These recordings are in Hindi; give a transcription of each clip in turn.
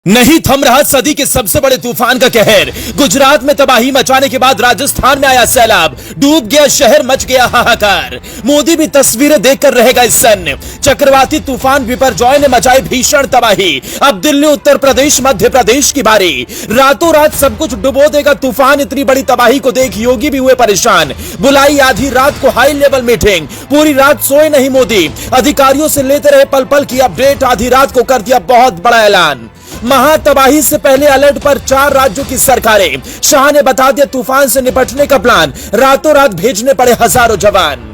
नहीं थम रहा सदी के सबसे बड़े तूफान का कहर। गुजरात में तबाही मचाने के बाद राजस्थान में आया सैलाब, डूब गया शहर, मच गया हाहाकार। मोदी भी तस्वीरें देखकर रहेगा इस सन्न। चक्रवाती तूफान बिपरजॉय ने मचाई भीषण तबाही। अब दिल्ली, उत्तर प्रदेश, मध्य प्रदेश की बारी। रातों रात सब कुछ डुबो देगा तूफान। इतनी बड़ी तबाही को देख योगी भी हुए परेशान। बुलाई आधी रात को हाई लेवल मीटिंग, पूरी रात सोए नहीं मोदी। अधिकारियों से लेते रहे पल पल की अपडेट। आधी रात को कर दिया बहुत बड़ा ऐलान। महातबाही से पहले अलर्ट पर 4 राज्यों की सरकारें। शाह ने बता दिया तूफान से निपटने का प्लान। रातों रात भेजने पड़े हजारों जवान।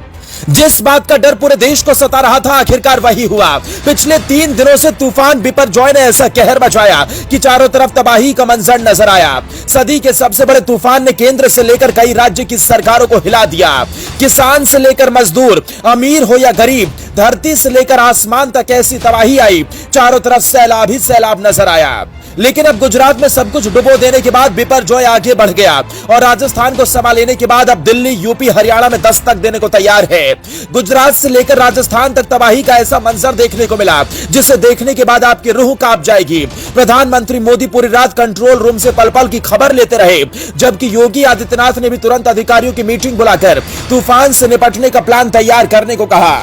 जिस बात का डर पूरे देश को सता रहा था, आखिरकार वही हुआ। पिछले 3 दिनों से तूफान बिपरजॉय ने ऐसा कहर मचाया कि चारों तरफ तबाही का मंजर नजर आया। सदी के सबसे बड़े तूफान ने केंद्र से लेकर कई राज्य की सरकारों को हिला दिया। किसान से लेकर मजदूर, अमीर हो या गरीब, धरती से लेकर आसमान तक ऐसी तबाही आई। चारों तरफ सैलाब ही सैलाब नजर आया। लेकिन अब गुजरात में सब कुछ डुबो देने के बाद बिपरजॉय आगे बढ़ गया और राजस्थान को समा लेने के बाद अब दिल्ली, यूपी, हरियाणा में दस्तक देने को तैयार है। गुजरात से लेकर राजस्थान तक तबाही का ऐसा मंजर देखने को मिला जिसे देखने के बाद आपकी रूह कांप जाएगी। प्रधानमंत्री मोदी पूरी रात कंट्रोल रूम से पल पल की खबर लेते रहे, जबकि योगी आदित्यनाथ ने भी तुरंत अधिकारियों की मीटिंग बुलाकर तूफान से निपटने का प्लान तैयार करने को कहा।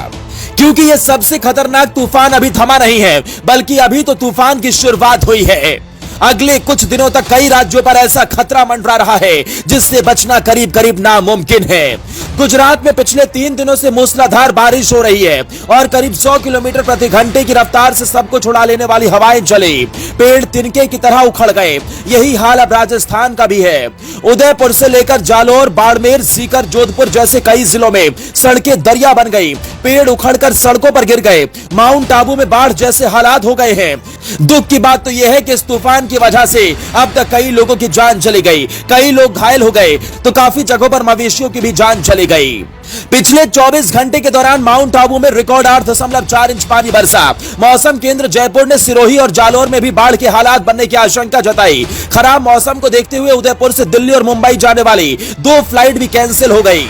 क्योंकि यह सबसे खतरनाक तूफान अभी थमा नहीं है, बल्कि अभी तो तूफान की शुरुआत हुई है। अगले कुछ दिनों तक कई राज्यों पर ऐसा खतरा मंडरा रहा है जिससे बचना करीब करीब नामुमकिन है। गुजरात में पिछले 3 दिनों से मूसलाधार बारिश हो रही है और करीब 100 किलोमीटर प्रति घंटे की रफ्तार से सब कुछ उड़ा लेने वाली हवाएं चली। पेड़ तिनके की तरह उखड़ गए। यही हाल अब राजस्थान का भी है। उदयपुर से लेकर जालोर, बाड़मेर, सीकर, जोधपुर जैसे कई जिलों में सड़कें दरिया बन गई। पेड़ उखड़कर सड़कों पर गिर गए। माउंट आबू में बाढ़ जैसे हालात हो गए हैं। दुख की बात तो यह है कि इस तूफान की वजह से अब तक कई लोगों की जान चली गई, कई लोग घायल हो गए, तो काफी जगहों पर मवेशियों की भी जान चली गई। पिछले 24 घंटे के दौरान माउंट आबू में रिकॉर्ड 8.4 इंच पानी बरसा। मौसम केंद्र जयपुर ने सिरोही और जालोर में भी बाढ़ के हालात बनने की आशंका जताई। खराब मौसम को देखते हुए उदयपुर से दिल्ली और मुंबई जाने वाली 2 फ्लाइट भी कैंसिल हो गई।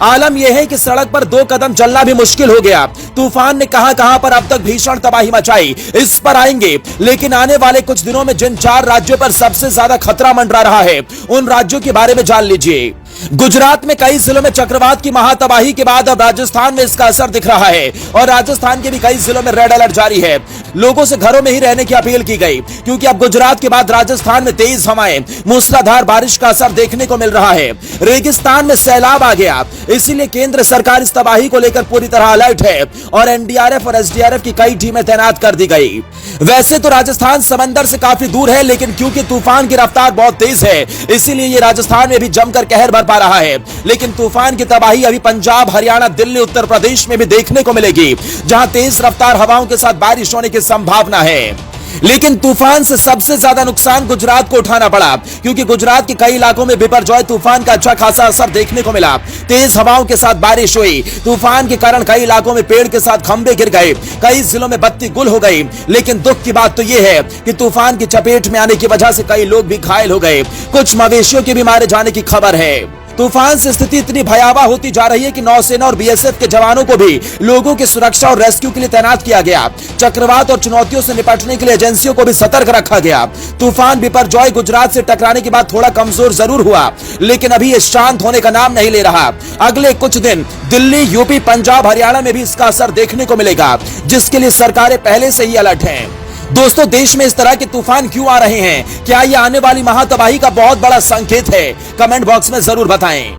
आलम यह है कि सड़क पर 2 कदम चलना भी मुश्किल हो गया। तूफान ने कहां पर अब तक भीषण तबाही मचाई, इस पर आएंगे। लेकिन आने वाले कुछ दिनों में जिन 4 राज्यों पर सबसे ज्यादा खतरा मंडरा रहा है, उन राज्यों के बारे में जान लीजिए। गुजरात में कई जिलों में चक्रवात की महातबाही के बाद अब राजस्थान में इसका असर दिख रहा है और राजस्थान के भी कई जिलों में रेड अलर्ट जारी है। लोगों से घरों में ही रहने की अपील की गई, क्योंकि अब गुजरात के बाद राजस्थान में तेज हवाएं, मूसलाधार बारिश का असर देखने को मिल रहा है। रेगिस्तान में सैलाब आ गया, इसीलिए केंद्र सरकार इस तबाही को लेकर पूरी तरह अलर्ट है और एनडीआरएफ और एसडीआरएफ की कई टीमें तैनात कर दी गई। वैसे तो राजस्थान समंदर से काफी दूर है, लेकिन क्योंकि तूफान की रफ्तार बहुत तेज है, इसीलिए ये राजस्थान में भी जमकर कहर बरपा रहा है। लेकिन तूफान की तबाही अभी पंजाब, हरियाणा, दिल्ली, उत्तर प्रदेश में भी देखने को मिलेगी, जहां तेज रफ्तार हवाओं के साथ बारिश होने की संभावना है। लेकिन तूफान से सबसे ज्यादा नुकसान गुजरात को उठाना पड़ा, क्योंकि गुजरात के कई इलाकों में बिपरजॉय तूफान का अच्छा खासा असर देखने को मिला। तेज हवाओं के साथ बारिश हुई। तूफान के कारण कई इलाकों में पेड़ के साथ खंभे गिर गए, कई जिलों में बत्ती गुल हो गई। लेकिन दुख की बात तो यह है कि तूफान की चपेट में आने की वजह से कई लोग भी घायल हो गए। कुछ मवेशियों के भी मारे जाने की खबर है। तूफान से स्थिति इतनी भयावह होती जा रही है कि नौसेना और बीएसएफ के जवानों को भी लोगों की सुरक्षा और रेस्क्यू के लिए तैनात किया गया। चक्रवात और चुनौतियों से निपटने के लिए एजेंसियों को भी सतर्क रखा गया। तूफान बिपरजॉय गुजरात से टकराने के बाद थोड़ा कमजोर जरूर हुआ, लेकिन अभी ये शांत होने का नाम नहीं ले रहा। अगले कुछ दिन दिल्ली, यूपी, पंजाब, हरियाणा में भी इसका असर देखने को मिलेगा, जिसके लिए सरकारें पहले से ही अलर्ट हैं। दोस्तों, देश में इस तरह के तूफान क्यों आ रहे हैं? क्या ये आने वाली महातबाही का बहुत बड़ा संकेत है? कमेंट बॉक्स में जरूर बताएं।